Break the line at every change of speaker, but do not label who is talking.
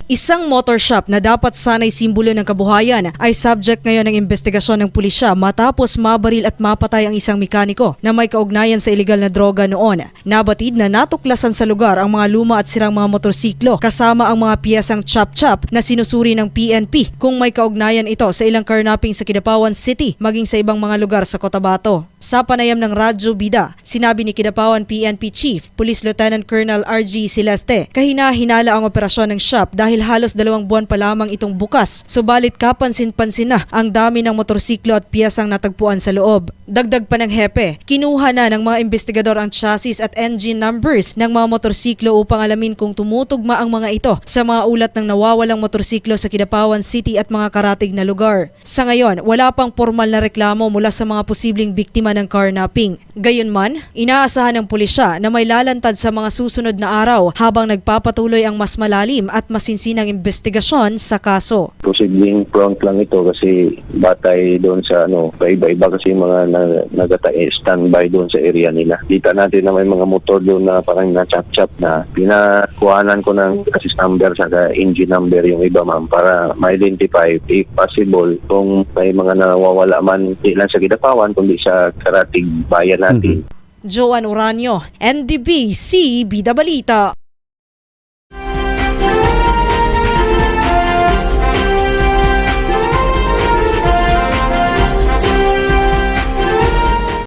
Isang motor shop na dapat sanay simbolo ng kabuhayan ay subject ngayon ng investigasyon ng pulisya matapos mabaril at mapatay ang isang mekaniko na may kaugnayan sa ilegal na droga noon. Nabatid na natuklasan sa lugar ang mga luma at sirang mga motorsiklo kasama ang mga piyesang chop-chop na sinusuri ng PNP kung may kaugnayan ito sa ilang karnaping sa Kidapawan City maging sa ibang mga lugar sa Cotabato. Sa panayam ng Radyo Bida, sinabi ni Kidapawan PNP Chief Police Lieutenant Colonel RG Celeste, kahina-hinala ang operasyon ng shop dahil halos 2 buwan pa lamang itong bukas, subalit kapansin-pansin na ang dami ng motorsiklo at piyesang natagpuan sa loob. Dagdag pa ng hepe, kinuha na ng mga investigador ang chassis at engine numbers ng mga motorsiklo upang alamin kung tumutugma ang mga ito sa mga ulat ng nawawalang motorsiklo sa Kidapawan City at mga karatig na lugar. Sa ngayon, wala pang formal na reklamo mula sa mga posibleng biktima ng carnapping. Gayunman, inaasahan ng pulisya na may lalantad sa mga susunod na araw habang nagpapatuloy ang mas malalim at masinsinang investigasyon sa kaso.
Posibleng front lang ito kasi batay doon sa iba-iba kasi mga nagata-standby doon sa area nila. Kita natin na may mga motor doon na parang na-chop-chop na pinakuhanan ko ng assist number saka engine number yung iba ma'am para ma-identify if possible kung may mga nawawala man di lang sa Kidapawan kundi sa karatig bayan natin.
Joan Uranio, NDBC Bida Balita.